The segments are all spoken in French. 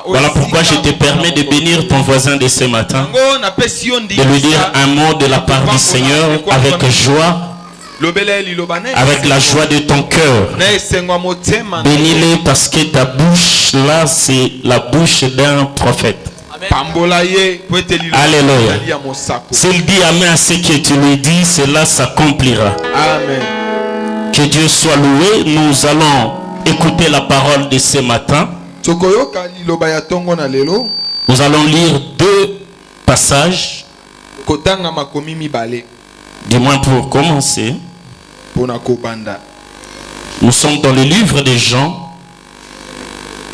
Voilà pourquoi je te permets de bénir ton voisin de ce matin, de lui dire un mot de la part du Seigneur avec joie, avec la joie de ton cœur. Bénis-le parce que ta bouche là, c'est la bouche d'un prophète. Alléluia. S'il dit amen à ce que tu lui dis, cela s'accomplira. Amen. Que Dieu soit loué. Nous allons écouter la parole de ce matin. Nous allons lire deux passages. Du moins pour commencer. Nous sommes dans le livre de Jean.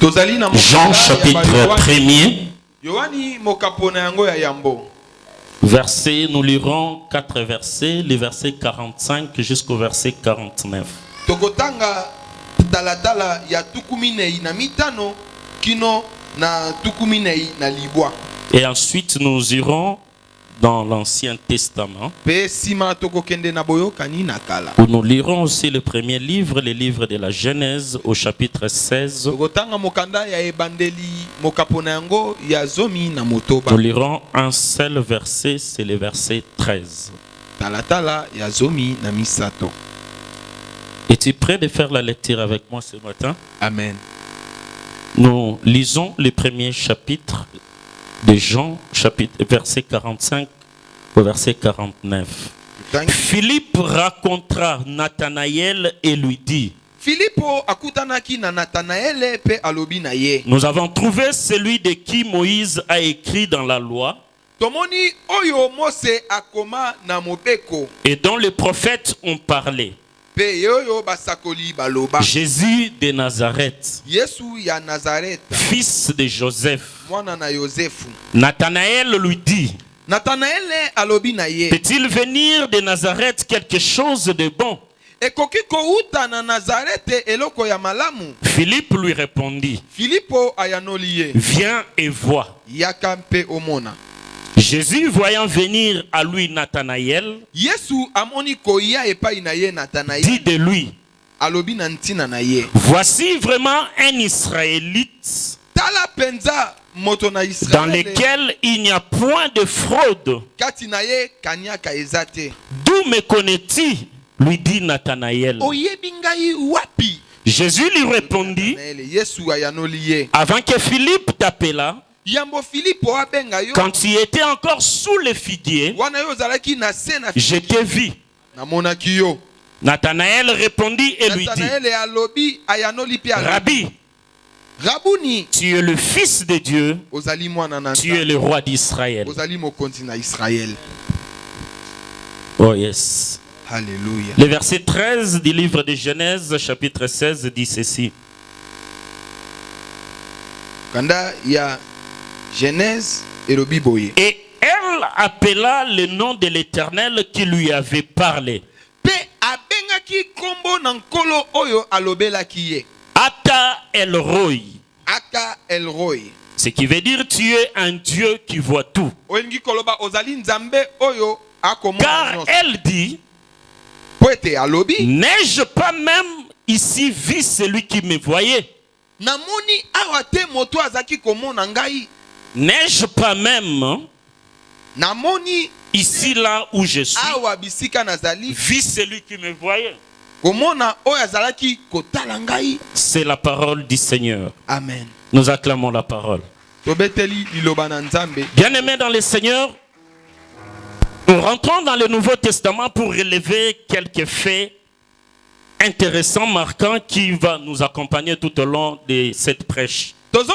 Jean chapitre 1er. Verset, nous lirons 4 versets, les versets 45 jusqu'au verset 49. Et ensuite nous irons dans l'Ancien Testament, où nous lirons aussi le premier livre, le livre de la Genèse au chapitre 16. Nous lirons un seul verset, c'est le verset 13. Es-tu prêt de faire la lecture avec moi ce matin? Amen. Nous lisons le premier chapitre de Jean, chapitre, verset 45 au verset 49. Philippe rencontra Nathanaël et lui dit: nous avons trouvé celui de qui Moïse a écrit dans la loi et dont les prophètes ont parlé. Jésus de Nazareth, fils de Joseph. Nathanaël lui dit: peut-il venir de Nazareth quelque chose de bon? Philippe lui répondit: viens et vois. Jésus, voyant venir à lui Nathanaël, dit de lui: voici vraiment un Israélite dans lequel il n'y a point de fraude. D'où me connais-tu? Lui dit Nathanaël. Jésus lui répondit: avant que Philippe t'appela, quand tu étais encore sous le figuier, je t'ai vu. Nathanaël répondit et lui dit: Rabbi, tu es le fils de Dieu, tu es le roi d'Israël. Oh yes. Alléluia. Le verset 13 du livre de Genèse, chapitre 16, dit ceci. Et elle appela le nom de l'Éternel qui lui avait parlé. Ata El Roi. Ce qui veut dire: tu es un Dieu qui voit tout. Car elle dit: n'ai-je pas même ici vu celui qui me voyait? N'ai-je pas même ici là où je suis vu celui qui me voyait? C'est la parole du Seigneur. Amen. Nous acclamons la parole. Bien-aimés dans le Seigneur, nous rentrons dans le Nouveau Testament pour relever quelques faits intéressants, marquants, qui vont nous accompagner tout au long de cette prêche. Nous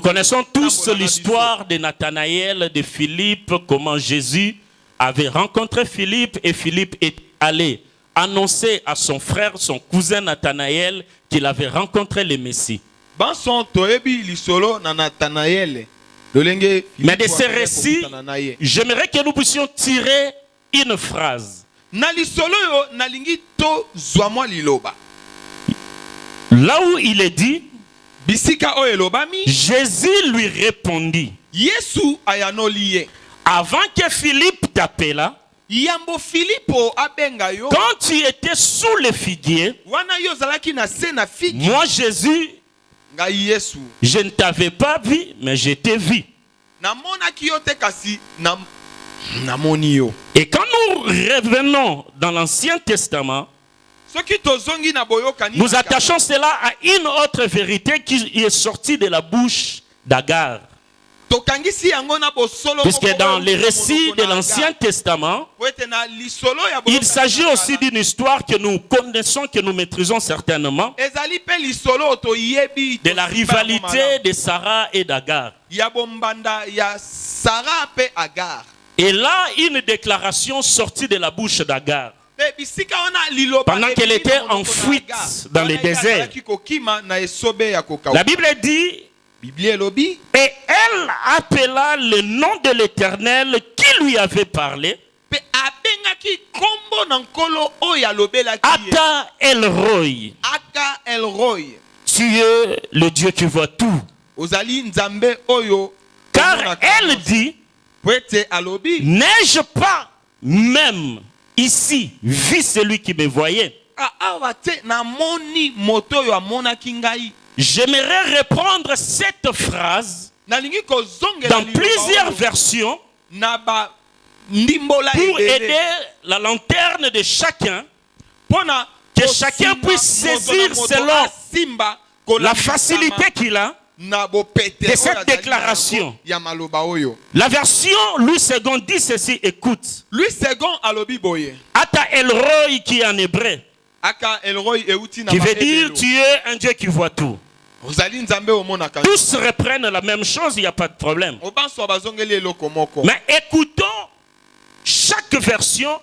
connaissons tous l'histoire de Nathanaël, de Philippe, comment Jésus avait rencontré Philippe et Philippe est allé annoncer à son frère, son cousin Nathanaël, qu'il avait rencontré le Messie. Mais de ce récit, j'aimerais que nous puissions tirer une phrase. Là où il est dit, Jésus lui répondit: avant que Philippe t'appela, Yambo Filippo abenga yo. Quand tu étais sous le figuier, Wana yo zalaki na se na figue. moi Jésus, Nga Yesu. je ne t'avais pas vu, mais je t'ai vu. Na mona ki yo te kasi na moni yo. Et quand nous revenons dans l'Ancien Testament, nous attachons cela à une autre vérité qui est sortie de la bouche d'Agar. Puisque dans les récits de l'Ancien Testament, il s'agit aussi d'une histoire que nous connaissons, que nous maîtrisons certainement, de la rivalité de Sarah et d'Agar. Et là, une déclaration sortie de la bouche d'Agar. Pendant qu'elle était en fuite dans le désert, la Bible dit, et elle appela le nom de l'Éternel qui lui avait parlé, Aka El-Roi. Tu es le Dieu qui voit tout. Car elle dit, n'ai-je pas même ici vu celui qui me voyait? J'aimerais reprendre cette phrase dans plusieurs versions pour aider la lanterne de chacun, que chacun puisse saisir selon la facilité qu'il a de cette déclaration. La version Louis II dit ceci, écoute. Ata El-Roi qui est en hébreu, qui veut dire tu es un Dieu qui voit tout. Tous reprennent la même chose, il n'y a pas de problème. Mais écoutons chaque version,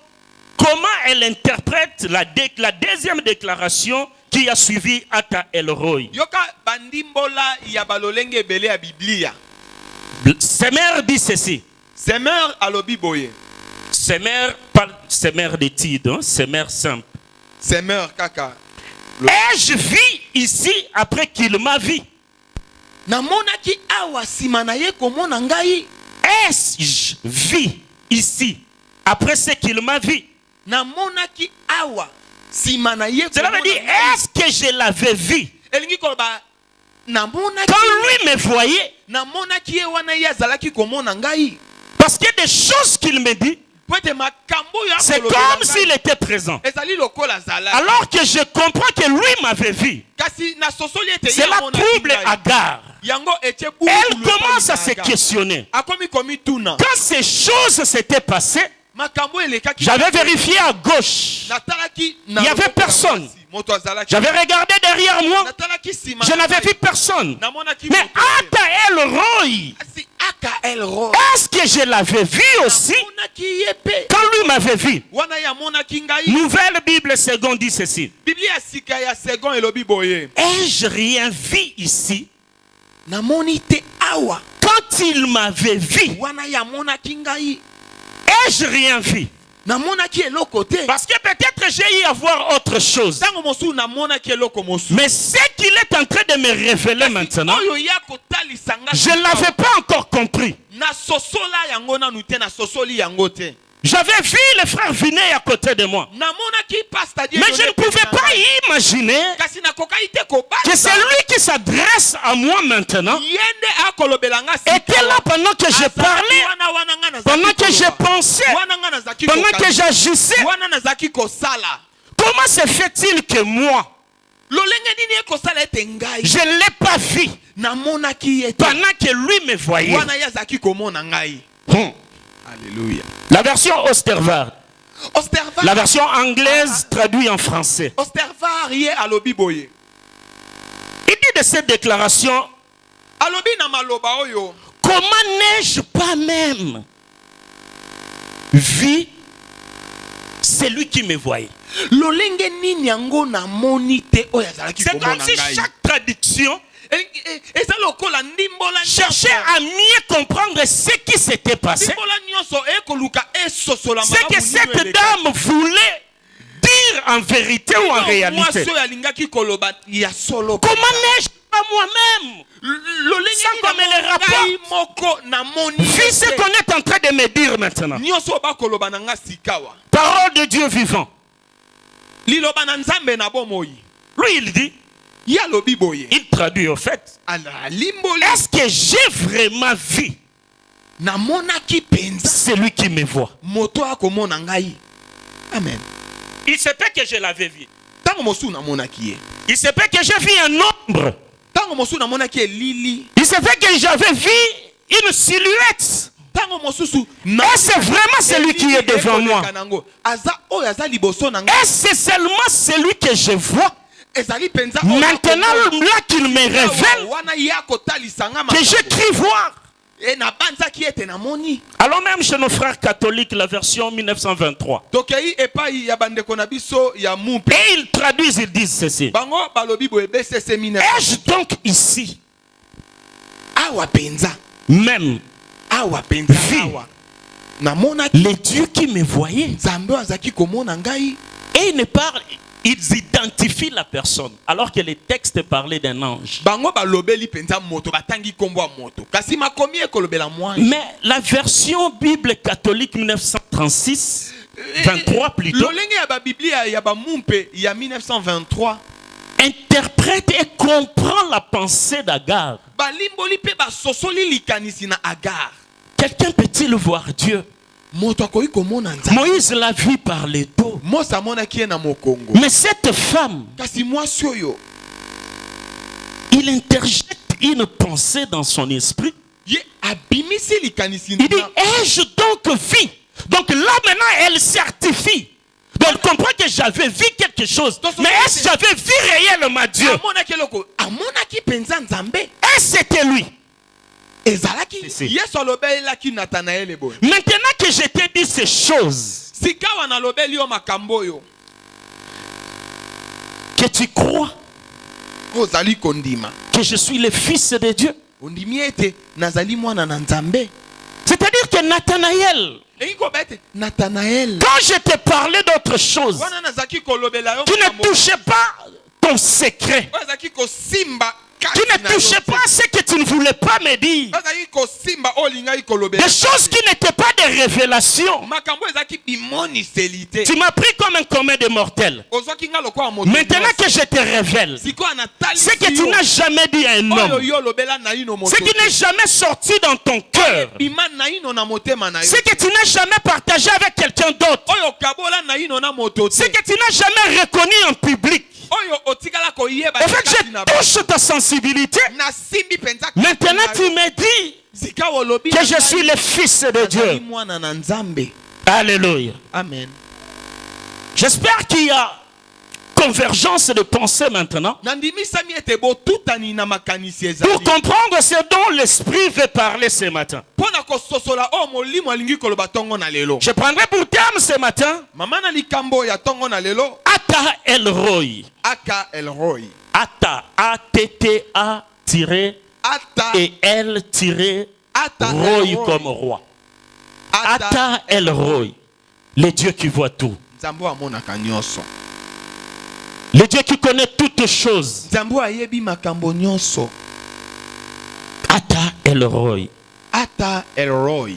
comment elle interprète la deuxième déclaration qui a suivi Ata El-Roi. Semer dit ceci. Semer, pas Semer de Tide, hein? Semer simple. Semer kaka. Ai-je vu ici après qu'il m'a vu? Ai-je vu ici après ce qu'il m'a vu? Cela veut dire, est-ce que je l'avais vu? Quand lui me voyait, parce qu'il y a des choses qu'il me dit, c'est comme s'il était présent. Alors que je comprends que lui m'avait vu. Cela trouble Agar. Elle commence à se questionner. Quand ces choses s'étaient passées, j'avais vérifié à gauche. Il n'y avait personne. J'avais regardé derrière moi. Je n'avais vu personne. Mais Ata El-Roi, est-ce que je l'avais vu aussi quand lui m'avait vu? Nouvelle Bible seconde dit ceci. Ai-je rien vu ici quand il m'avait vu? Ai-je rien vu? Parce que peut-être j'ai eu à voir autre chose. Mais ce qu'il est en train de me révéler maintenant, je ne l'avais pas encore compris. J'avais vu les frères Vinay à côté de moi. Mais je ne pouvais pas imaginer que c'est lui qui s'adresse à moi maintenant était là pendant que je parlais, pendant que je pensais, pendant que j'agissais. Comment se fait-il que moi, je ne l'ai pas vu pendant que lui me voyait? Alléluia. La version Ostervard. La version anglaise traduite en français. Il dit de cette déclaration, comment n'ai-je pas même vu celui qui me voyait? C'est comme si chaque traduction cherchait à mieux comprendre ce qui s'était passé. C'est que cette dame voulait dire en vérité ou en réalité. Comment n'ai-je pas moi-même. Sans qu'on me le rapporte. Vis ce qu'on est en train de me dire maintenant. Parole de Dieu vivant. Lui, il dit, il traduit au fait, est-ce que j'ai vraiment vu celui qui me voit? Amen. Il se peut que je l'avais vu. Il se peut que j'ai vu un nombre. Il se peut que j'avais vu une silhouette. Est-ce c'est vraiment celui qui est devant moi? Est-ce c'est seulement celui que je vois? Maintenant, là qu'il me révèle, que j'écris voir. Alors même chez nos frères catholiques, la version 1923. Et ils traduisent, ils disent ceci. Est-ce donc ici même les dieux qui me voyaient? Et ils ne parlent, ils identifient la personne alors que les textes parlaient d'un ange. Mais la version Bible catholique 1936, 23 plutôt, interprète et comprend la pensée d'Agar. Quelqu'un peut-il voir Dieu? Moïse l'a vu par les dos. Mais cette femme, il interjecte une pensée dans son esprit. Il dit, ai-je donc vu? Donc là maintenant elle certifie. Donc elle comprend que j'avais vu quelque chose. Mais est-ce que j'avais vu réellement Dieu? Est-ce que c'était lui? Maintenant que je t'ai dit ces choses, que tu crois que je suis le fils de Dieu. C'est-à-dire que Nathanaël, quand je te parlais d'autre chose, tu ne touchais pas ton secret. Tu ne touchais pas à ce que tu ne voulais pas me dire. Des choses qui n'étaient pas des révélations. Tu m'as pris comme un commun de mortels. Maintenant que je te révèle, c'est que tu n'as jamais dit à un homme, ce qui n'est jamais sorti dans ton cœur, c'est que tu n'as jamais partagé avec quelqu'un d'autre, c'est que tu n'as jamais reconnu en public. En fait, je touche ta sensibilité. Maintenant, tu me dis que je suis le fils de Dieu. Alléluia. Amen. J'espère qu'il y a convergence de pensée maintenant. Pour comprendre ce dont l'Esprit veut parler ce matin. Je prendrai pour terme ce matin Ata El Roi. Ata, A-T-T-A tiré et L tiré Roi comme roi. Ata El Roi, le Dieu qui voit tout. Le Dieu qui connaît toutes choses. Ata El Roi. Ata El Roi.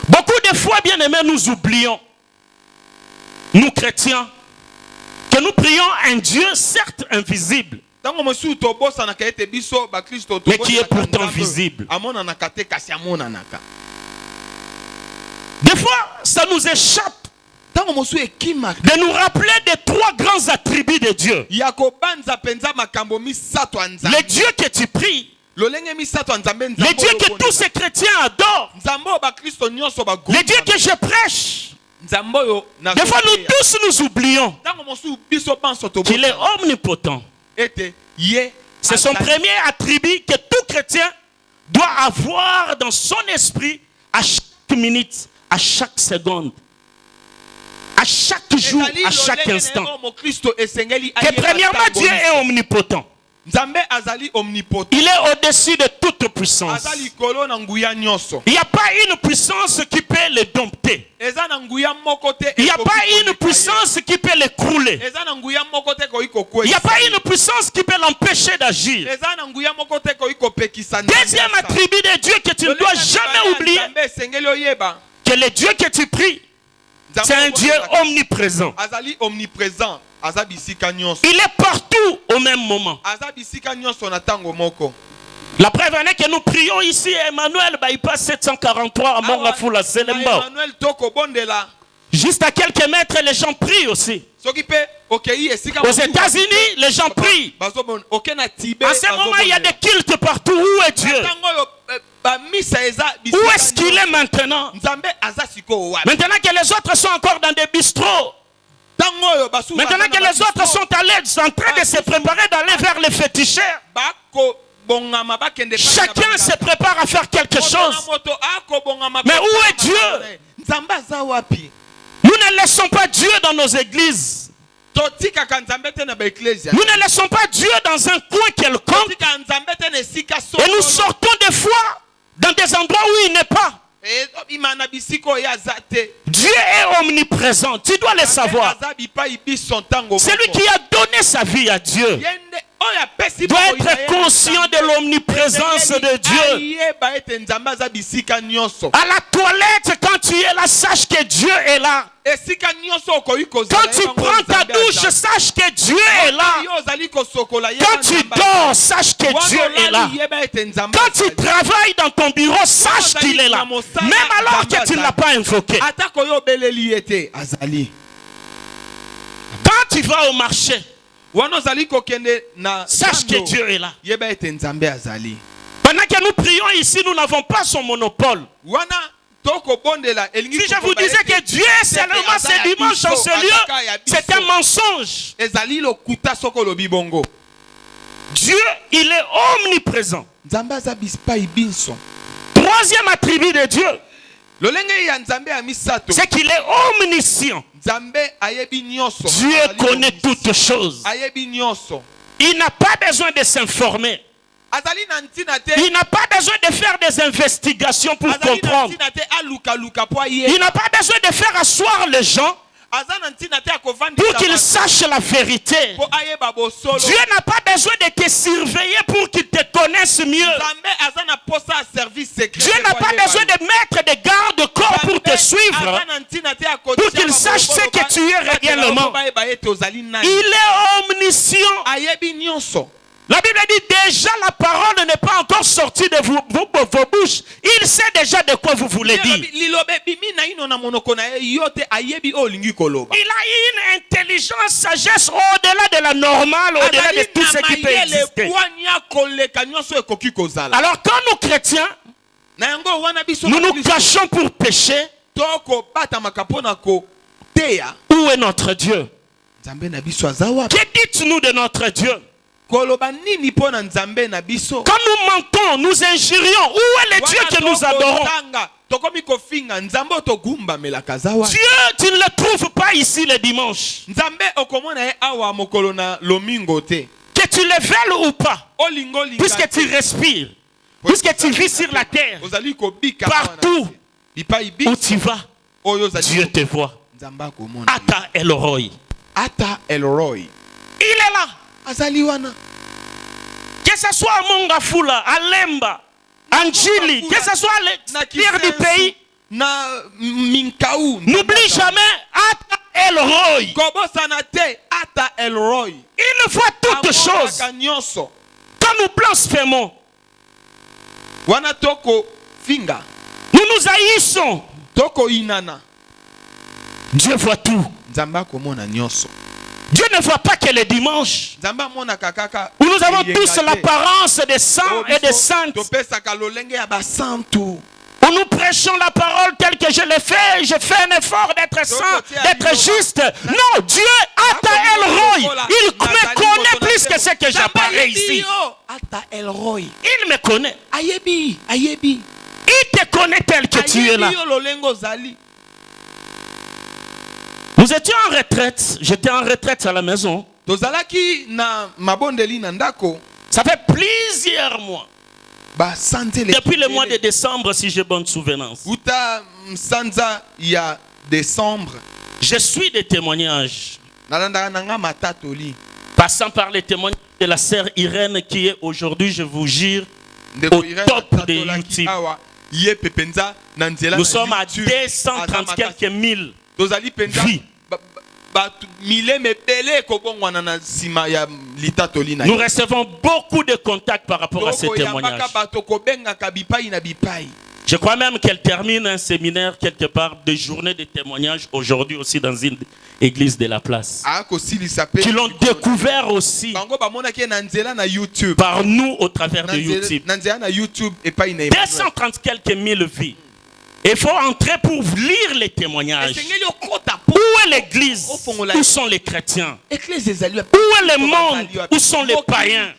Beaucoup de fois, bien aimés, nous oublions, nous chrétiens, que nous prions un Dieu certes invisible, mais qui est pourtant visible. Des fois, ça nous échappe de nous rappeler des trois grands attributs de Dieu. Le Dieu que tu pries, le Dieu que tous ces chrétiens adorent, le Dieu que je prêche. Des fois, nous tous nous oublions qu'il est omnipotent. C'est son premier attribut que tout chrétien doit avoir dans son esprit à chaque minute, à chaque seconde, à chaque jour, à chaque instant. Que premièrement, Dieu est omnipotent. Il est au-dessus de toute puissance. Il n'y a pas une puissance qui peut le dompter. Il n'y a pas une puissance qui peut l'écrouler. Il n'y a pas une puissance qui peut l'empêcher d'agir. Deuxième attribut de Dieu que tu ne dois jamais oublier, que le Dieu que tu pries, c'est un Dieu omniprésent. Il est partout au même moment. La preuve est que nous prions ici, Emmanuel, il passe 743 à Mongafula, Selemba. Juste à quelques mètres, les gens prient aussi. Aux États-Unis, les gens prient. À ce moment, il y a des cultes partout. Où est Dieu? Où est-ce qu'il est maintenant? Maintenant que les autres sont encore dans des bistrots. Maintenant que les autres sont à l'aide, sont en train de se préparer d'aller vers les féticheurs. Chacun se prépare à faire quelque chose. Mais où est Dieu? Nous ne laissons pas Dieu dans nos églises. Nous ne laissons pas Dieu dans un coin quelconque. Et nous sortons des fois dans des endroits où il n'est pas. Dieu est omniprésent, tu dois le savoir. Celui qui a donné sa vie à Dieu doit être conscient de l'omniprésence de Dieu. À la toilette, quand tu es là, sache que Dieu est là. Quand tu prends ta douche, sache que Dieu est là. Quand tu dors, sache que Dieu est là. Quand tu travailles dans ton bureau, sache qu'il est là. Même alors que tu ne l'as pas invoqué. Quand tu vas au marché, sache que Dieu est là. Pendant que nous prions ici, nous n'avons pas son monopole. Si je vous disais que Dieu est seulement ce dimanche en ce lieu, c'est un mensonge. Dieu, il est omniprésent. Troisième attribut de Dieu, c'est qu'il est omniscient. Dieu connaît toutes choses. Il n'a pas besoin de s'informer. Il n'a pas besoin de faire des investigations pour comprendre. Il n'a pas besoin de faire asseoir les gens pour qu'ils sachent la vérité. Dieu n'a pas besoin de te surveiller pour qu'il te connaisse mieux. Dieu n'a pas besoin de mettre des gardes-corps pour te suivre, pour qu'il sache ce que tu es réellement. Il est omniscient. La Bible dit déjà la parole n'est pas encore sortie de vos bouches. Il sait déjà de quoi vous voulez dire. Il a une intelligence, sagesse au-delà de la normale, au-delà de tout ce qui peut exister. Alors quand nous chrétiens, nous nous cachons pour pécher, où est notre Dieu? Que dites-nous de notre Dieu? Quand nous mentons, nous injurions, où est le Dieu que nous adorons? Dieu, tu ne le trouves pas ici le dimanche. Que tu le veuilles ou pas, puisque tu respires, puisque tu vis sur la terre, partout où tu vas, Dieu te voit. Ata Elroy. Il est là. Que ce soit à Mongafula, à Lemba, à Njili, que ce soit à l'extérieur du pays, n'oublie jamais Ata Elroy. Il voit toutes choses. Quand nous blasphémons, nous nous haïssons, Dieu voit tout. Dieu ne voit pas que le dimanche où nous avons tous l'apparence des saints et des saintes, où nous prêchons la parole telle que je l'ai fait, je fais un effort d'être saint, d'être juste. Non, Dieu Ata Elroy, il me connaît plus que ce que j'apparais ici. Il me connaît. Il te connaît tel que tu es là. Nous étions en retraite, j'étais en retraite à la maison. Ça fait plusieurs mois. Depuis le mois de décembre, si j'ai bonne souvenance. Je suis des témoignages. Passant par les témoignages de la sœur Irène qui est aujourd'hui, je vous jure, au top de YouTube. Nous sommes à 230 quelques mille vies. Nous recevons beaucoup de contacts par rapport à ces témoignages. Je crois même qu'elle termine un séminaire quelque part de journée de témoignages aujourd'hui aussi dans une église de la place. Qui l'ont découvert aussi par nous au travers de YouTube. 230 quelques mille vies. Il faut entrer pour lire les témoignages. Où est l'église? Où sont les chrétiens? Où est le monde? Où sont les païens?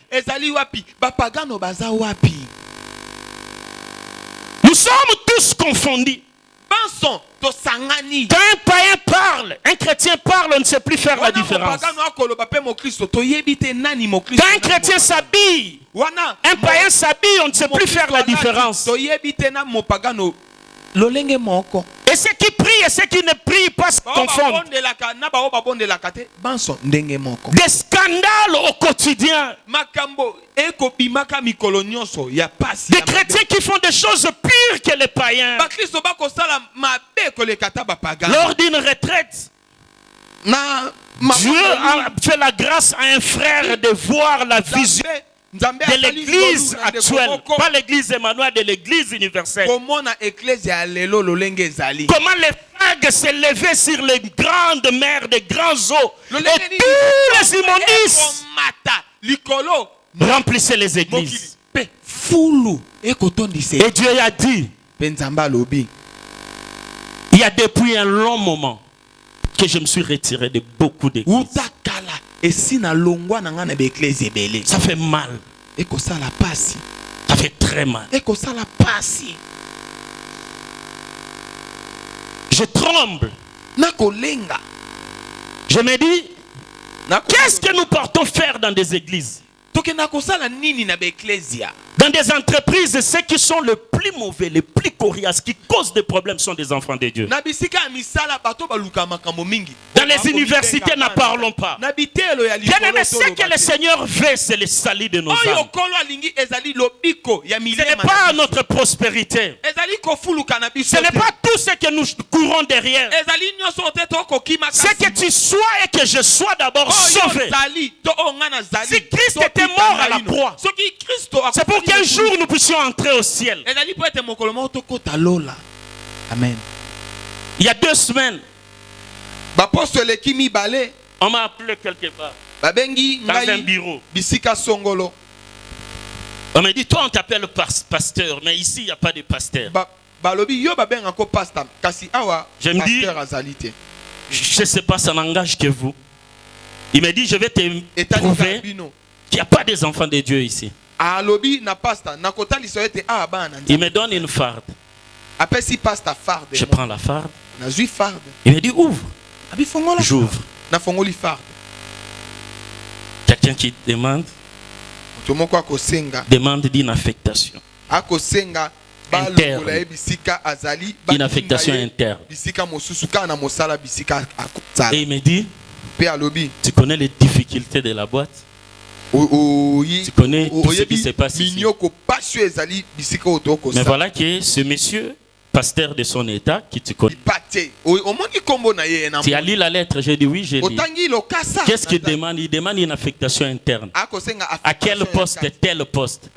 Nous sommes tous confondus. Quand un païen parle, un chrétien parle, on ne sait plus faire la différence. Quand un chrétien s'habille, un païen s'habille, on ne sait plus faire la différence. Et ceux qui prient et ceux qui ne prient pas se confondent. Des scandales au quotidien. Des chrétiens qui font des choses pires que les païens. Lors d'une retraite, Dieu a fait la grâce à un frère de voir la vision de l'église actuelle, pas l'église Emmanuel, de l'église universelle. Comment les vagues s'élevaient sur les grandes mers, des grands eaux, et tous les immondices remplissaient les églises. Et Dieu a dit, il y a depuis un long moment que je me suis retiré de beaucoup d'églises. Ça fait mal. Ça fait très mal. Je tremble. Je me dis, qu'est-ce que nous portons faire dans des églises? Dans des entreprises, ceux qui sont les plus mauvais, les plus coriaces, qui causent des problèmes sont des enfants de Dieu. Dans les universités, n'en parlons pas. Bien-aimé, ce que le Seigneur veut, c'est le salut de nos âmes. Ce n'est pas notre prospérité. Ce n'est pas tout ce que nous courons derrière. C'est que tu sois et que je sois d'abord sauvé. Si Christ était mort à la croix, c'est pour qu'un jour nous puissions entrer au ciel. Amen. Il y a 2 semaines, on m'a appelé quelque part dans un bureau. On m'a dit, toi on t'appelle pasteur, mais ici il n'y a pas de pasteur. Je me dis, je ne sais pas, ça n'engage que vous. Il m'a dit, je vais te prouver qu'il n'y a pas des enfants de Dieu ici. Il me donne une farde. Je prends la farde. Il me dit, ouvre. J'ouvre. Quelqu'un qui demande d'une affectation interne. Une affectation interne. Et il me dit, tu connais les difficultés de la boîte? Tu connais tout ce qui se passe ici. Mais voilà que ce monsieur, pasteur de son état, qui te connaît, tu as lu la lettre? J'ai dit oui, j'ai lu. Qu'est-ce qu'il demande? Il demande une affectation interne. À quel poste? Tel poste.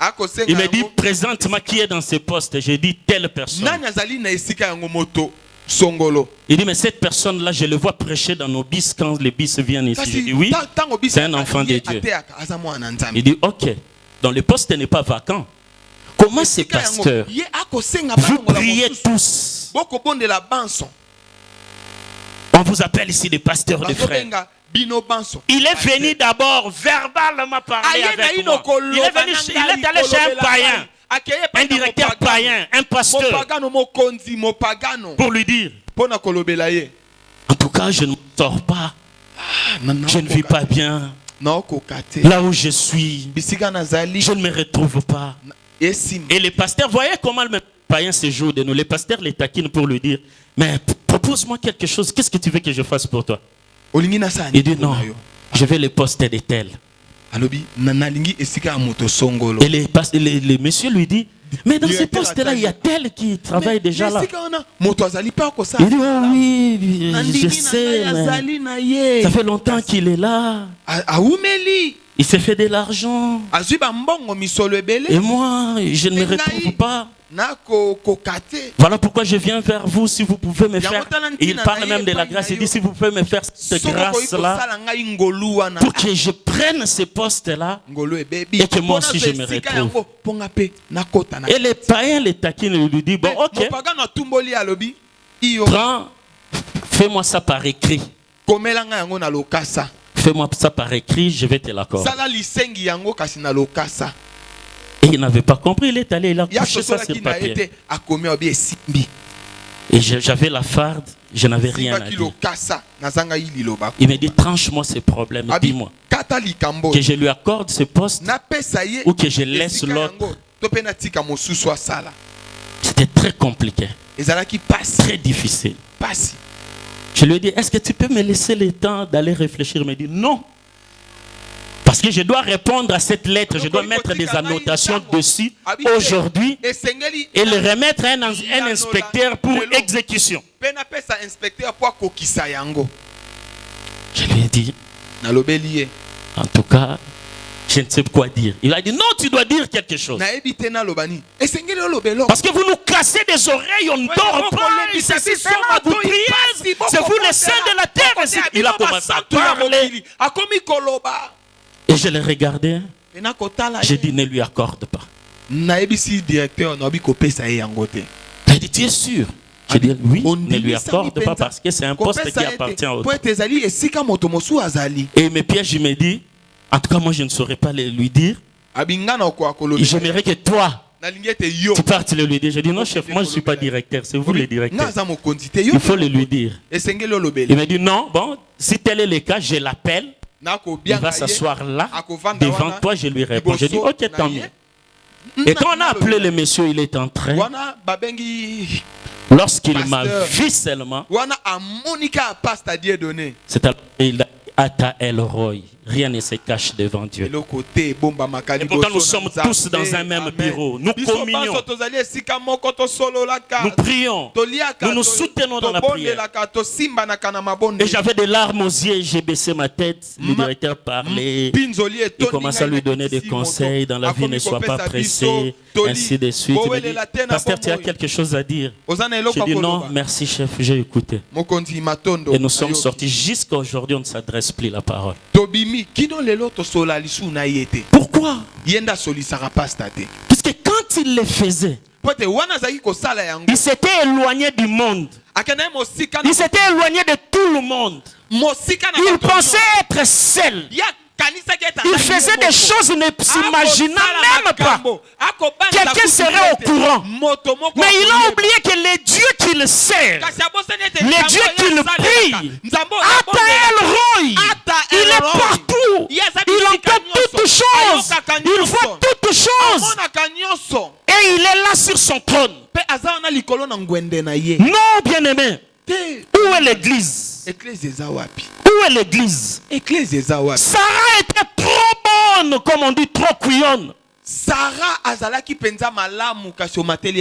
Il me dit, présentement, qui est dans ce poste? J'ai dit telle personne. Il dit, mais cette personne-là, je le vois prêcher dans nos bis quand les bis viennent ici. Je dis oui, c'est un enfant de Dieu. Il dit, ok, donc le poste n'est pas vacant. Comment ces pasteurs, vous priez tous? On vous appelle ici des pasteurs de frères. Il est venu d'abord verbalement parler avec moi. Il est allé chez un païen, un directeur païen, un pasteur, pour lui dire, en tout cas je ne sors pas, je ne vis pas bien, Là où je suis, je ne me retrouve pas. Et les pasteurs, voyez comment le païen se joue de nous. Les pasteurs les taquinent pour lui dire, mais propose-moi quelque chose. Qu'est-ce que tu veux que je fasse pour toi? Il dit non, je vais le poster de tel. Et les messieurs lui disent, mais dans ce poste-là, il y a tel qui travaille déjà là. Il dit, oh oui, je sais, mais ça fait longtemps qu'il est là. Il s'est fait de l'argent. Et moi, je ne me retrouve pas. Voilà pourquoi je viens vers vous, si vous pouvez me faire. Et il parle même de la grâce. Il dit, si vous pouvez me faire cette grâce-là, pour que je prenne ce poste-là, et que moi aussi je me retrouve. Et les païens, les taquines, lui disent, bon, ok, prends, fais-moi ça par écrit. Fais-moi ça par écrit, je vais te l'accorder. Et il n'avait pas compris, il est allé, il a couché ça sur papier. Et j'avais la farde, je n'avais rien à dire. Il me dit, tranche-moi ces problèmes, dis-moi. Que je lui accorde ce poste ou que je laisse l'autre. C'était très compliqué, très difficile. Je lui ai dit, est-ce que tu peux me laisser le temps d'aller réfléchir? Il me dit, non. Parce que je dois répondre à cette lettre, je dois mettre des annotations dessus aujourd'hui et le remettre à un inspecteur pour exécution. Je lui ai dit, en tout cas, je ne sais pas quoi dire. Il a dit, non, tu dois dire quelque chose. Parce que vous nous cassez des oreilles, on ne dort pas. C'est ça, vous priez. C'est vous les saints de la terre. Il a commencé à parler. Et je l'ai regardé. J'ai dit, ne lui accorde pas. Il a dit, tu es sûr? J'ai dit, oui, ne lui accorde pas parce que c'est un poste qui appartient à autre. Et il me piège, il me dit, en tout cas, moi, je ne saurais pas lui dire. J'aimerais que toi, tu partes le lui dire. J'ai dit, non, chef, moi, je ne suis pas directeur. C'est vous le directeur. Il faut le lui dire. Il m'a dit, non, bon, si tel est le cas, je l'appelle. Il va s'asseoir là, devant toi, je lui réponds. J'ai dit, ok, tant mieux. Et quand on a appelé le monsieur, il est entré. Lorsqu'il m'a vu seulement, c'est à Ata El Roy. Rien ne se cache devant Dieu. Et pourtant nous sommes tous dans un même bureau. Nous communions. Nous prions. Nous nous soutenons dans la prière. Et j'avais des larmes aux yeux. J'ai baissé ma tête. Le directeur parlait. Il commençait à lui donner des conseils. Dans la vie, ne sois pas pressé. Ainsi de suite. Il me dit, pasteur, tu as quelque chose à dire? J'ai dit non, merci chef, j'ai écouté. Et nous sommes sortis. Jusqu'à aujourd'hui, on ne s'adresse plus la parole. Pourquoi? Parce que quand il le faisait, il s'était éloigné du monde. Il s'était éloigné de tout le monde. Il pensait être seul. Il faisait des choses ne s'imaginant même pas. Quelqu'un serait au courant. Mais il a oublié que les dieux qu'il sert, les dieux qu'il prie, Ata El Roy, il est partout. Il entend toutes choses. Il voit toutes choses. Et il est là sur son trône. Non, bien-aimé. Où est l'église? Où est l'église? Sarah était trop bonne, comme on dit, trop couillonne.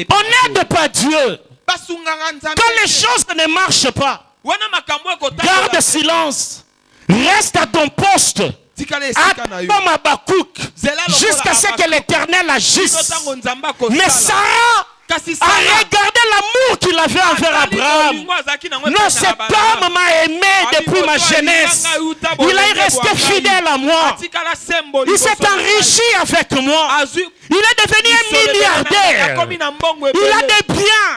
On n'aide pas Dieu. Quand les choses ne marchent pas, garde silence. Reste à ton poste. Attends Habakkuk jusqu'à ce que l'Éternel agisse. Mais Sarah a regardé l'amour qu'il avait envers Abraham. Non, cet homme m'a aimé depuis ma jeunesse. Il est resté fidèle à moi. Il s'est enrichi avec moi. Il est devenu un milliardaire. Il a des biens.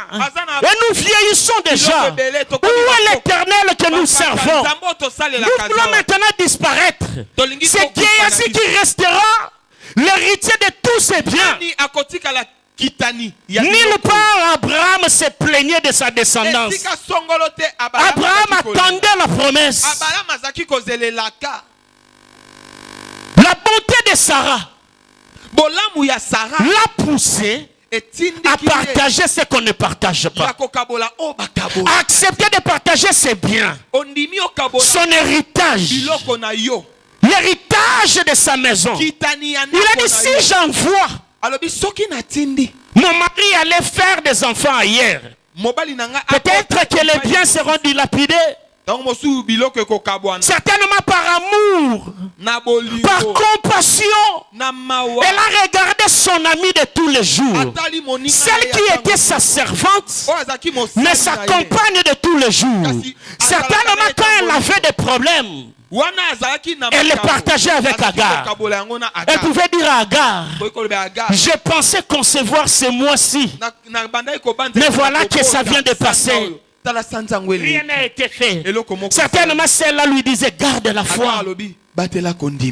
Et nous vieillissons déjà. Où est l'Éternel que nous servons? Nous voulons maintenant disparaître. C'est Géasi qui restera l'héritier de tous ses biens. Nulle part Abraham se plaignait de sa descendance. Abraham attendait la promesse. La bonté de Sarah l'a poussé à partager ce qu'on ne partage pas. Accepter de partager ses biens, son héritage, l'héritage de sa maison. Il a dit, si j'envoie, mon mari allait faire des enfants ailleurs, peut-être que les biens seront dilapidés. Certainement par amour, par compassion, elle a regardé son amie de tous les jours, celle qui était sa servante, mais sa compagne de tous les jours. Certainement quand elle avait des problèmes, elle les partageait avec Agar. Elle pouvait dire à Agar, je pensais concevoir ce mois-ci, mais voilà que ça vient de passer. Rien n'a été fait. Certainement celle-là lui disait, garde la foi,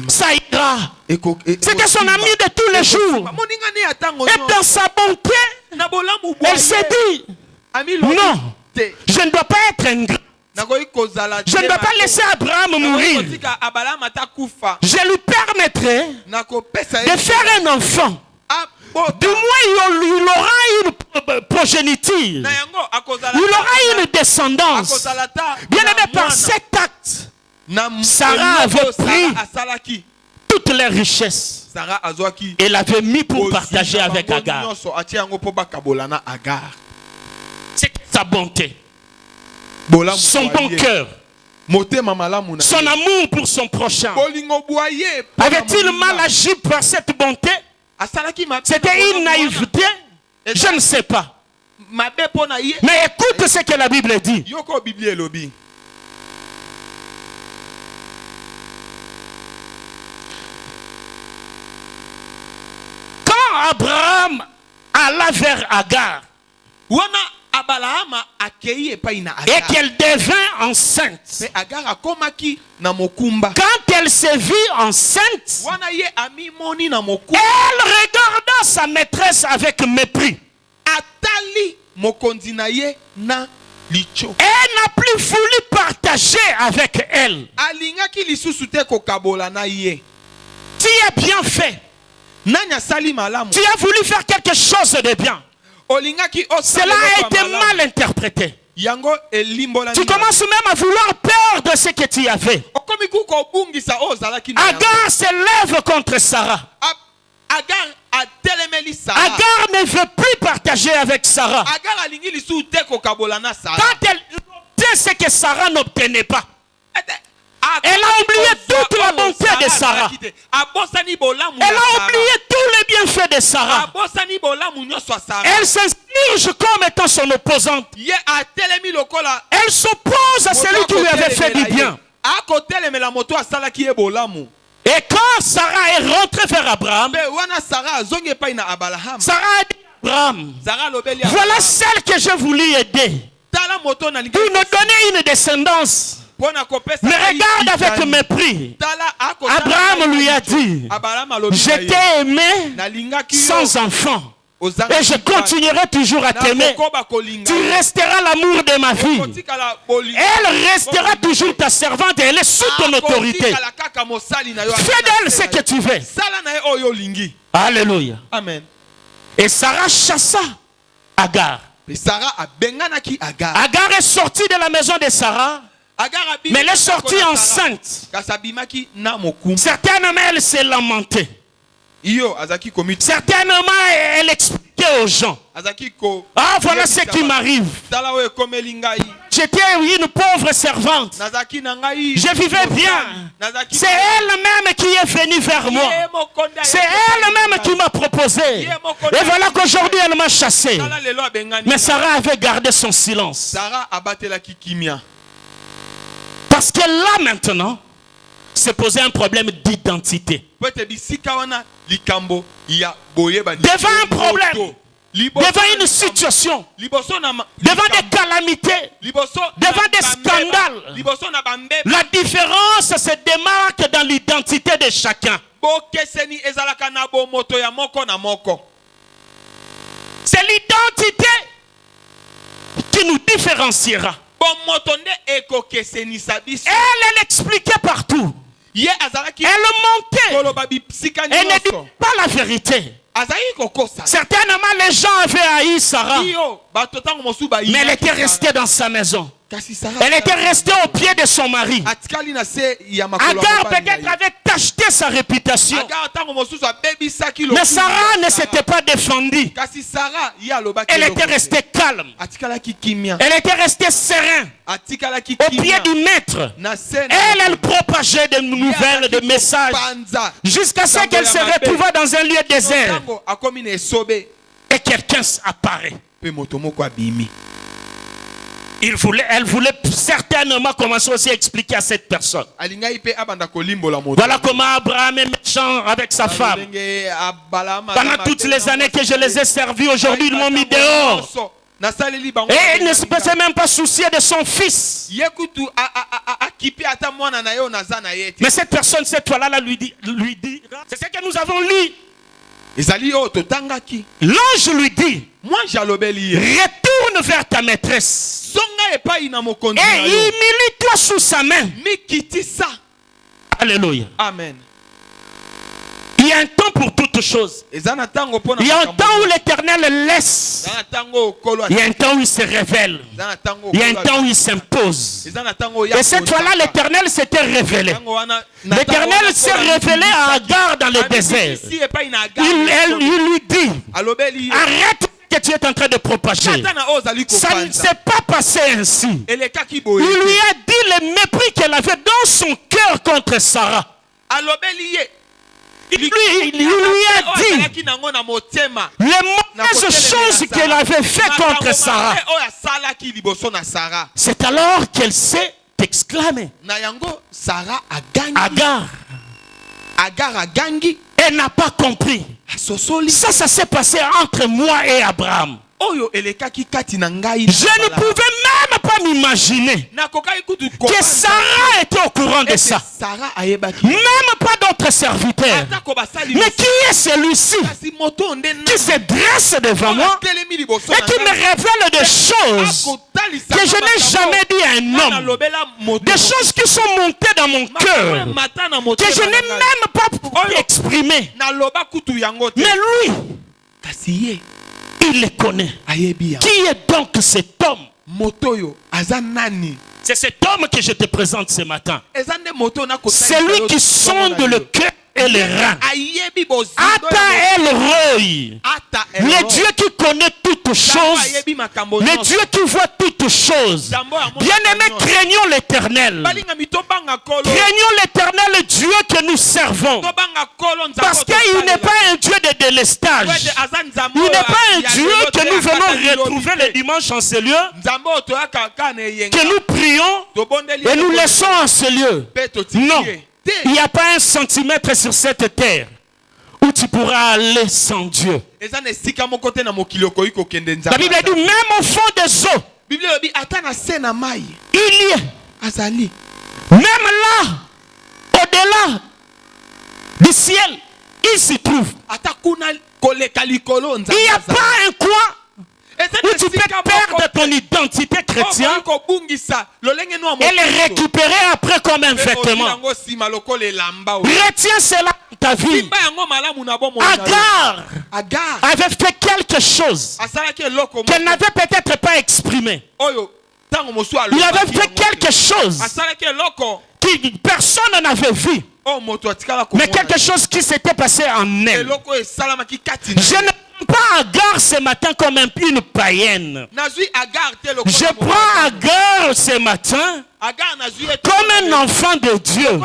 ça ira. C'était son ami de tous les jours. Et dans sa bonté, elle s'est dit, non, je ne dois pas être ingrat. Je ne dois pas laisser Abraham mourir. Je lui permettrai de faire un enfant. Du moins, il aura une progéniture. Il aura une descendance. Bien aimé, par cet acte, Sarah avait pris toutes les richesses. Et l'avait mis pour partager avec Agar. C'est sa bonté. Son bon cœur. Son amour pour son prochain. Avait-il mal agi par cette bonté? C'était une naïveté? Je ne sais pas. Mais écoute ce que la Bible dit. Quand Abraham alla vers Agar et qu'elle devint enceinte, quand elle se vit enceinte, elle regarda sa maîtresse avec mépris. Elle n'a plus voulu partager avec elle. Tu as bien fait. Tu as voulu faire quelque chose de bien. Cela a été mal interprété. Tu commences même à vouloir perdre ce que tu avais. Agar se lève contre Sarah. Agar ne veut plus partager avec Sarah. Quand elle obtient ce que Sarah n'obtenait pas, elle a oublié toute la bonté de Sarah. Elle a oublié tous les bienfaits de Sarah. Elle s'insurge comme étant son opposante. Elle s'oppose à celui qui lui avait fait du bien. Et quand Sarah est rentrée vers Abraham, Sarah a dit à Abraham, voilà celle que je voulais aider pour nous donner une descendance. Mais regarde avec mépris. Abraham lui a dit, je t'ai aimé sans enfant. Et je continuerai toujours à t'aimer. Tu resteras l'amour de ma vie. Elle restera toujours ta servante et elle est sous ton autorité. Fais d'elle ce que tu veux. Alléluia. Amen. Et Sarah chassa Agar. Agar est sortie de la maison de Sarah. Mais elle est sortie enceinte. Certainement elle s'est lamentée. Certainement elle expliquait aux gens, ah voilà ce qui m'arrive. J'étais une pauvre servante. Je vivais bien. C'est elle-même qui est venue vers moi. C'est elle-même qui m'a proposé. Et voilà qu'aujourd'hui elle m'a chassé. Mais Sarah avait gardé son silence. Parce que là maintenant, se posait un problème d'identité. Devant un problème, devant une situation, devant des calamités, devant des scandales, la différence se démarque dans l'identité de chacun. C'est l'identité qui nous différenciera. Elle expliquait partout. Elle mentait. Elle ne dit pas la vérité. Certainement les gens avaient haï Sarah, mais elle était restée dans sa maison. Elle était restée au pied de son mari. Agar peut-être avait tacheté sa réputation, mais Sarah ne s'était pas défendue. Elle était restée calme. Elle était restée sereine au pied du maître. Elle propageait des nouvelles, des messages, jusqu'à ce qu'elle se retrouva dans un lieu désert et quelqu'un apparaît. Elle voulait certainement commencer aussi à expliquer à cette personne. Voilà comment Abraham est méchant avec sa femme. Pendant toutes les années que je les ai servis, aujourd'hui ils m'ont mis dehors. Et il ne se faisait même pas soucier de son fils. Mais cette personne, cette toile-là lui dit, c'est ce que nous avons lu. L'ange lui dit, retourne vers ta maîtresse et humilie-toi sous sa main. Alléluia. Amen. Il y a un temps pour toutes choses. Il y a un temps où l'Éternel laisse. Il y a un temps où il se révèle. Il y a un temps où il s'impose. Et cette fois-là, l'Éternel s'était révélé. L'Éternel s'est révélé à Agar dans le désert. Il lui dit, arrête ce que tu es en train de propager. Ça ne s'est pas passé ainsi. Il lui a dit le mépris qu'elle avait dans son cœur contre Sarah. Il lui a dit les mauvaises choses qu'elle avait fait contre Sarah. C'est alors qu'elle s'est exclamée. Agar elle n'a pas compris. Ça s'est passé entre moi et Abraham. Je ne pouvais même pas m'imaginer que Sarah était au courant de ça. Même pas d'autres serviteurs. Mais qui est celui-ci qui se dresse devant moi et qui me révèle des choses que je n'ai jamais dit à un homme, des choses qui sont montées dans mon cœur, que je n'ai même pas exprimé. Mais lui, il le connaît. Qui est donc cet homme? C'est cet homme que je te présente ce matin. C'est lui qui sonde le cœur et les reins. Ata El Roi, le Dieu qui connaît toutes choses, le Dieu qui voit toutes choses. Bien-aimés, craignons l'Éternel. Craignons l'Éternel, Dieu que nous servons. Parce qu'il n'est pas un Dieu de délestage. Il n'est pas un Dieu que nous venons retrouver le dimanche en ce lieu, que nous prions et nous laissons en ce lieu. Non. Il n'y a pas un centimètre sur cette terre où tu pourras aller sans Dieu. La Bible dit même au fond des eaux, il y est. Même là, au-delà du ciel, il s'y trouve. Il n'y a pas un coin où tu peux perdre ton identité chrétienne et les récupérer après comme un vêtement. Retiens cela dans ta vie. Agar avait fait quelque chose qu'elle n'avait peut-être pas exprimé. Il avait fait quelque chose que personne n'avait vu. Mais quelque chose qui s'était passé en elle. Je ne prends pas Agar ce matin comme une païenne. Je prends Agar ce matin comme un enfant de Dieu.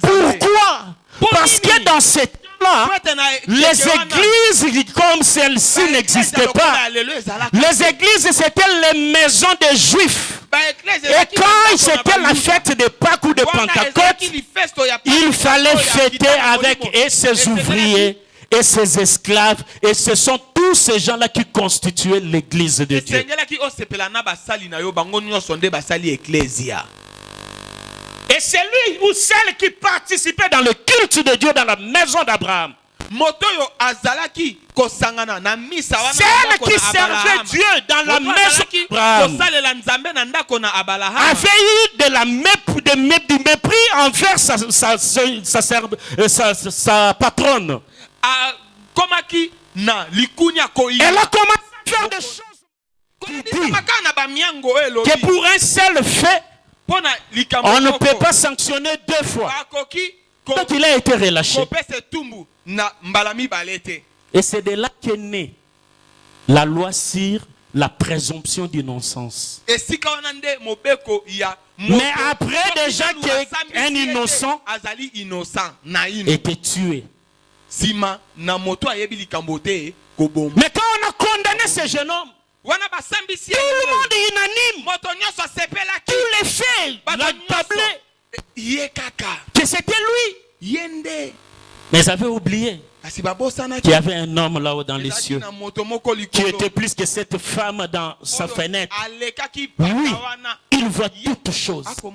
Pourquoi? Parce que dans cette temps-là, les églises comme celle-ci n'existaient pas. Les églises, c'était les maisons des Juifs. Et quand c'était la fête de Pâques ou de Pentecôte, il fallait fêter avec et ses ouvriers et ses esclaves. Et ce sont tous ces gens-là qui constituaient l'église de Dieu. Et celui ou celle qui participait dans le culte de Dieu dans la maison d'Abraham Celle qui servait Dieu dans la maison avait eu du mépris envers sa patronne. Elle a commencé à faire des choses que pour un seul fait, on ne peut pas sanctionner deux fois. Donc il a été relâché. Et c'est de là qu'est née la loi sur la présomption d'innocence. Mais après déjà qu'un innocent était tué. Mais quand on a condamné ce jeune homme, tout le monde est unanime. Tous les faits l'accablaient que c'était lui. Mais ils avaient oublié qu'il y avait un homme là-haut dans les cieux qui était plus que cette femme dans sa fenêtre. Oui, il voit toutes choses. Il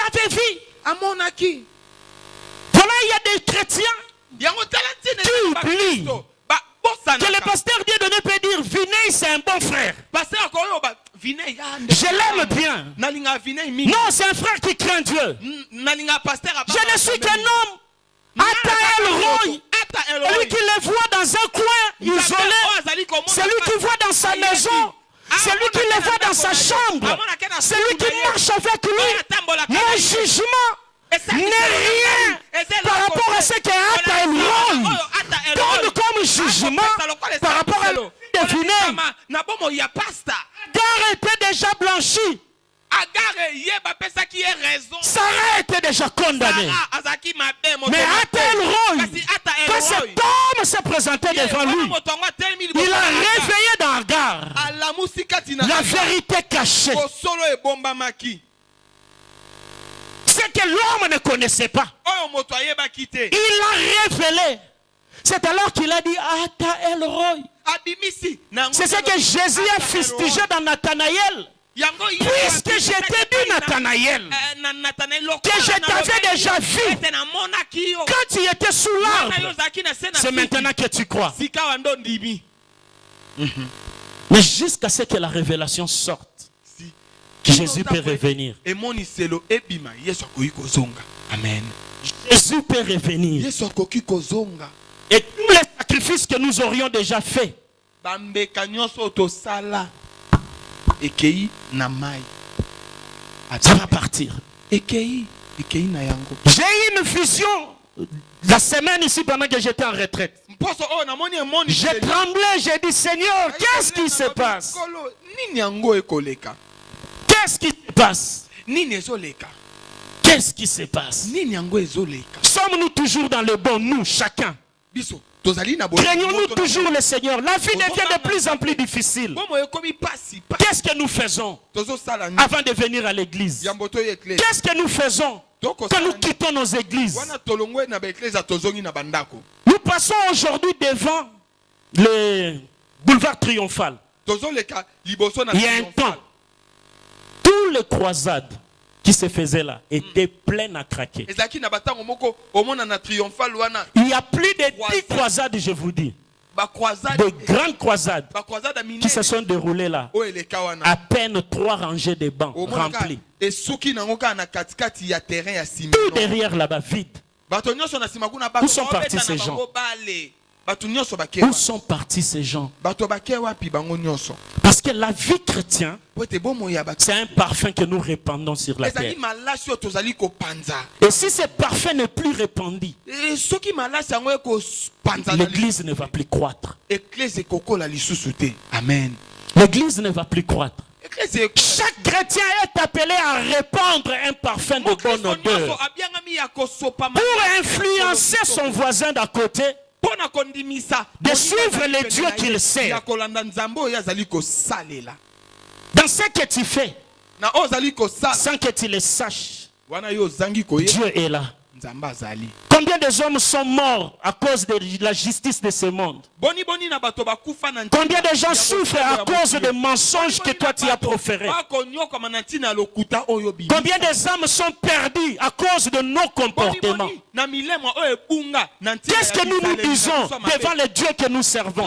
avait vu. Voilà, il y a des chrétiens qui oublient que le pasteur Dieudonné peut dire Vinay c'est un bon frère. Je l'aime bien. Non, c'est un frère qui craint Dieu. Je ne suis qu'un homme. Atael Roy, celui qui le voit dans un coin isolé, celui qui voit dans sa maison, celui qui le voit dans sa chambre, celui qui marche avec lui. Mon jugement n'est rien par rapport à ce que Atael Roy donne comme jugement par rapport à deviner. Agar était déjà blanchi. Sarah était déjà condamnée. Mais Atael Roy, quand cet homme s'est présenté devant lui, il a réveillé dans Agar la vérité cachée. C'est que l'homme ne connaissait pas. Il l'a révélé. C'est alors qu'il a dit Atael Roy. C'est ce que Jésus a fustigé dans Nathanaël. Puisque j'étais dit Nathanaël, que je t'avais déjà vu quand tu étais sous l'arbre, c'est maintenant que tu crois. Mais jusqu'à ce que la révélation sorte, Jésus peut revenir. Amen. Jésus peut revenir. Et tous les sacrifices que nous aurions déjà faits, ça va partir. J'ai eu une vision la semaine ici pendant que j'étais en retraite. J'ai tremblé, j'ai dit Seigneur, qu'est-ce qui se passe? Qu'est-ce qui se passe? Qu'est-ce qui se passe? Sommes-nous toujours dans le bon, nous, chacun? Craignons-nous toujours le Seigneur? La vie devient de plus en plus difficile. Qu'est-ce que nous faisons avant de venir à l'église? Qu'est-ce que nous faisons quand nous quittons nos églises? Nous passons aujourd'hui devant le boulevard Triomphal. Il y a un temps, tous les croisades qui se faisaient là étaient pleines à craquer. Il y a plus de 10 croisades, je vous dis. De grandes croisades qui se sont déroulées là. À peine 3 rangées de bancs remplis. Tout derrière là-bas vide. Où sont partis ces gens? Où sont partis ces gens? Parce que la vie chrétienne, c'est un parfum que nous répandons sur la terre. Et si ce parfum n'est plus répandu, l'église ne va plus croître. Amen. L'église ne va plus croître. Chaque chrétien est appelé à répandre un parfum de bonne odeur pour influencer son voisin d'à côté, de suivre les dieux qu'il sait. Dans ce que tu fais, sans que tu le saches, Dieu est là. Combien de hommes sont morts à cause de la justice de ce monde? Combien de gens souffrent à cause des mensonges que toi tu as proférés? Combien des âmes sont perdues à cause de nos comportements? Qu'est-ce que nous nous disons devant les dieux que nous servons?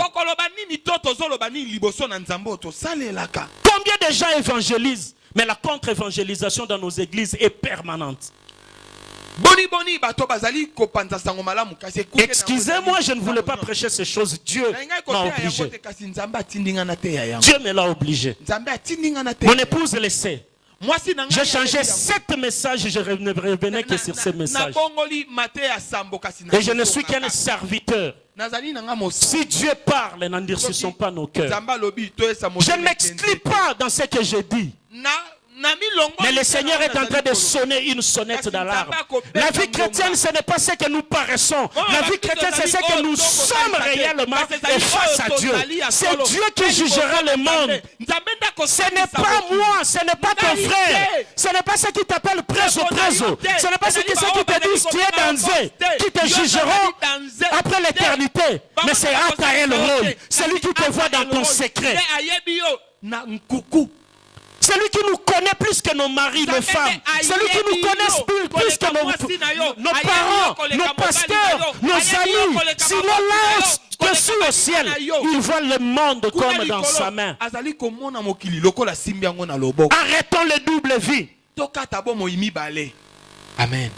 Combien de gens évangélisent, mais la contre-évangélisation dans nos églises est permanente? Excusez-moi, je ne voulais pas prêcher ces choses. Dieu m'a obligé. Dieu me l'a obligé. Mon épouse le sait. J'ai changé 7 messages, je ne revenais que sur ces messages. Et je ne suis qu'un serviteur. Si Dieu parle, n'endurcissons pas nos cœurs. Je ne m'exclus pas dans ce que je dis. Mais le Seigneur est en train de sonner une sonnette d'alarme. La vie chrétienne, ce n'est pas ce que nous paraissons. La vie chrétienne, c'est ce que nous sommes réellement et face à Dieu. C'est Dieu qui jugera le monde. Ce n'est pas moi, ce n'est pas ton frère. Ce n'est pas ceux qui t'appellent préso. Ce n'est pas ceux qui te disent tu es dans eux qui te jugeront après l'éternité. Mais c'est Ataël Roy, celui qui te voit dans ton secret. Celui qui nous connaît plus que nos maris, nos femmes. Celui qui nous connaît plus que nos parents, nos pasteurs, nos amis. S'il est là dessus au ciel, il voit le monde comme dans sa main. Arrêtons les doubles vies. Amen.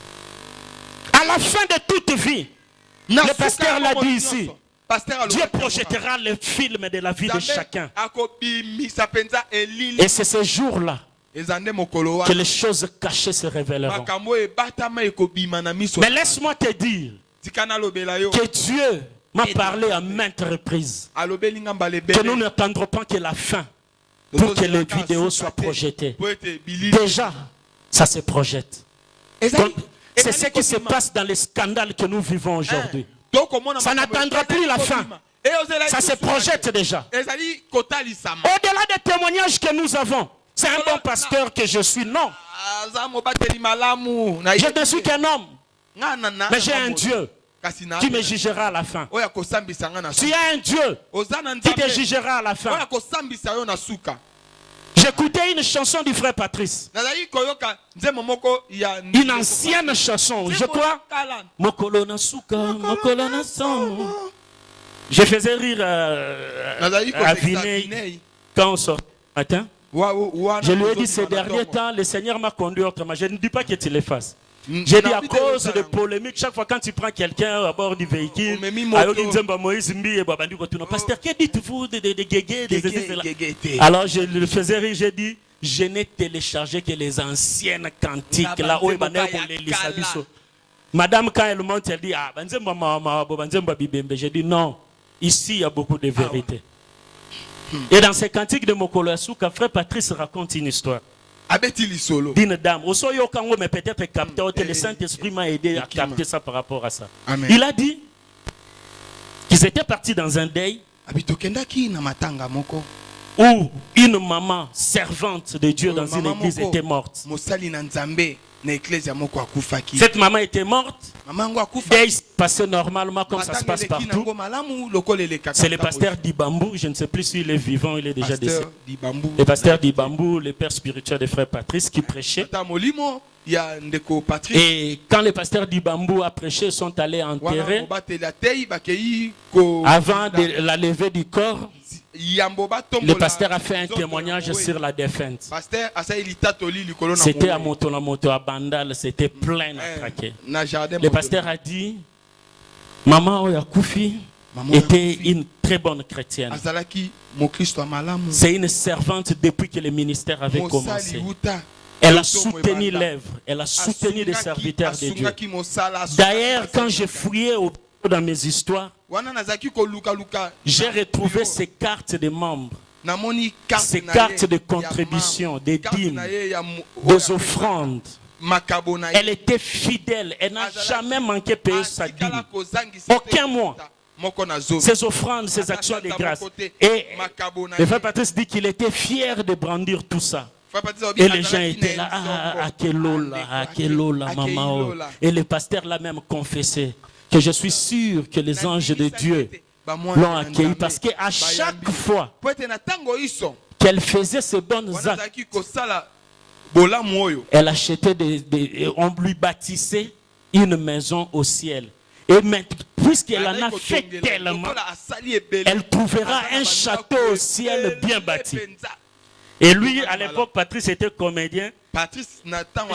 À la fin de toute vie, le pasteur l'a dit ici, Dieu projettera le film de la vie de chacun. Et c'est ce jour-là que les choses cachées se révéleront. Mais laisse-moi te dire que Dieu m'a parlé à maintes reprises que nous n'attendrons pas que la fin pour que les vidéos soient projetées. Déjà, ça se projette. C'est ce qui se passe dans les scandales que nous vivons aujourd'hui. Ça n'attendra plus la fin. Ça se projette déjà. Au-delà des témoignages que nous avons, c'est un bon pasteur que je suis. Non. Je ne suis qu'un homme. Mais j'ai un Dieu qui me jugera à la fin. Tu as un Dieu qui te jugera à la fin. J'écoutais une chanson du frère Patrice. Une ancienne chanson, je crois. Mokolona Souka, Mokolona Son. Je faisais rire à Vinay quand on sortait ce matin. Je lui ai dit ces derniers temps, le Seigneur m'a conduit autrement. Je ne dis pas que tu les fasses. J'ai dit à cause de polémiques, chaque fois quand tu prends quelqu'un à bord du véhicule, pasteur, que dites-vous de guégués, alors je le faisais rire, j'ai dit, je n'ai téléchargé que les anciennes cantiques, là où Madame, quand elle monte, elle dit, j'ai dit non, ici il y a beaucoup de vérité. Et dans ces cantiques de Mokolo Asuka, frère Patrice raconte une histoire. D'une dame, mais peut-être capté, le Saint-Esprit m'a aidé à capter ça par rapport à ça. Amen. Il a dit qu'ils étaient partis dans un deuil où une maman servante de Dieu dans une église était morte. Cette maman était morte. Deuil passait normalement comme ça se passe partout. C'est le pasteur Dibambou, je ne sais plus s'il est vivant, il est déjà décédé. Le pasteur Dibambou, le père spirituel de frère Patrice qui prêchait. Et quand le pasteur Dibambou a prêché, ils sont allés enterrer. Avant de la levée du corps, le pasteur a fait un témoignage sur la défunte. C'était à moto à Bandal, c'était plein à craquer. Le pasteur a dit, maman Oyakoufi était une très bonne chrétienne. C'est une servante depuis que le ministère avait commencé. Elle a soutenu l'œuvre, elle a soutenu les serviteurs de Dieu. D'ailleurs, quand j'ai fouillé dans mes histoires, j'ai retrouvé ces cartes de membres, ces cartes de contribution, des dîmes, des offrandes. Elle était fidèle, elle n'a jamais manqué de payer sa dîme. Aucun mois. Ses offrandes, ses actions de grâce. Et le frère Patrice dit qu'il était fier de brandir tout ça. Et les gens étaient là, Akelola, maman. Et le pasteur l'a même confessé que je suis sûr que les anges de Dieu l'ont accueilli parce qu'à chaque fois qu'elle faisait ses bonnes actes, elle achetait on lui bâtissait une maison au ciel. Et puisqu'elle en a fait tellement, elle trouvera un château au ciel bien bâti. Et lui, à l'époque, Patrice était comédien.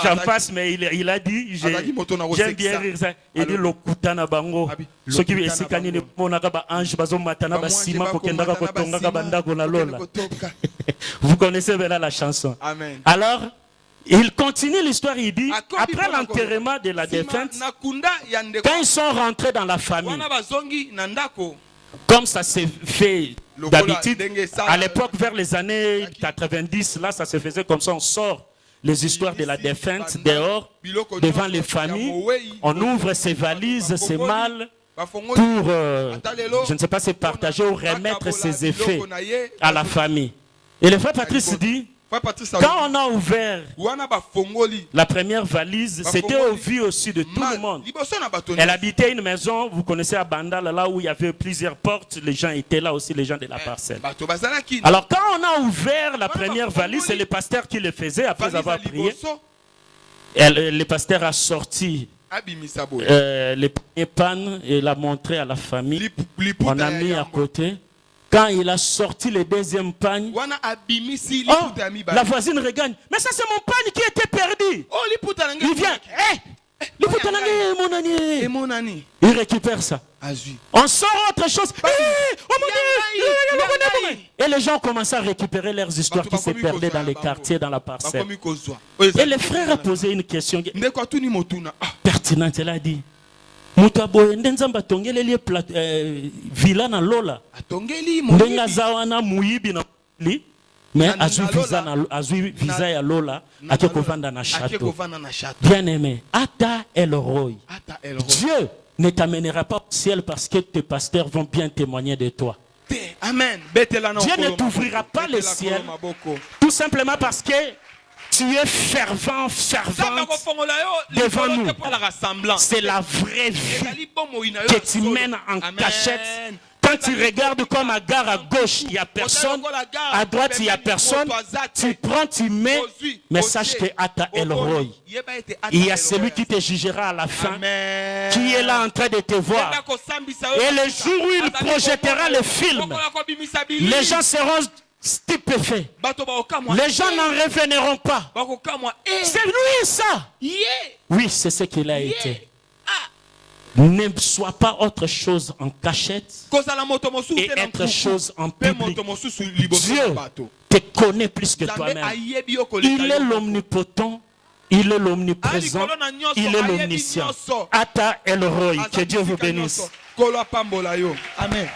J'en passe, mais il a dit, j'aime bien rire ça. Il dit, Lokutana Bango. Ce qui est ici, vous connaissez bien la chanson. Amen. Alors, il continue l'histoire, il dit, après l'enterrement de la défunte, quand ils sont rentrés dans la famille, comme ça s'est fait d'habitude, à l'époque, vers les années 90, là, ça se faisait comme ça, on sort les histoires de la défunte dehors, devant les familles, on ouvre ses valises, ses malles, pour, je ne sais pas, se partager ou remettre ses effets à la famille. Et le frère Patrice dit, quand on a ouvert la première valise, c'était au vu aussi de tout le monde. Elle habitait une maison, vous connaissez à Bandal, là où il y avait plusieurs portes, les gens étaient là aussi, les gens de la parcelle. Alors quand on a ouvert la première valise, c'est le pasteur qui le faisait après avoir prié. Le pasteur a sorti les premiers pannes et l'a montré à la famille. On a mis à côté. Quand il a sorti le deuxième pagne, la voisine regagne. Mais ça, c'est mon pagne qui était perdu. Il vient. Mon ami. Il récupère ça. On sort autre chose. Et les gens commencent à récupérer leurs histoires qui se perdaient dans les quartiers, dans la parcelle. Et le frère a posé une question pertinente. Elle a dit, villa na lola ndenga zawana muibi na li mais azui visa ya lola ake kovanda na château. Bien aimé, Ata Elroy, Dieu ne t'amènera pas au ciel parce que tes pasteurs vont bien témoigner de toi. Amen. Dieu ne t'ouvrira pas le ciel tout simplement parce que tu es fervent devant nous. C'est la vraie vie que tu mènes en cachette. Quand tu regardes comme à gare à gauche, il n'y a personne. À droite, il n'y a personne. Tu prends, tu mets. Mais sache que Ata Elroy, il y a celui qui te jugera à la fin, qui est là en train de te voir. Et le jour où il projettera le film, les gens seront stupéfaits. Les gens n'en reviendront pas. C'est lui ça. Oui, c'est ce qu'il a été. Ne sois pas autre chose en cachette et être chose en public. Dieu te connaît plus que toi-même. Il est l'omnipotent, il est l'omniprésent, il est l'omniscient. Ata Elroy, que Dieu vous bénisse. Amen.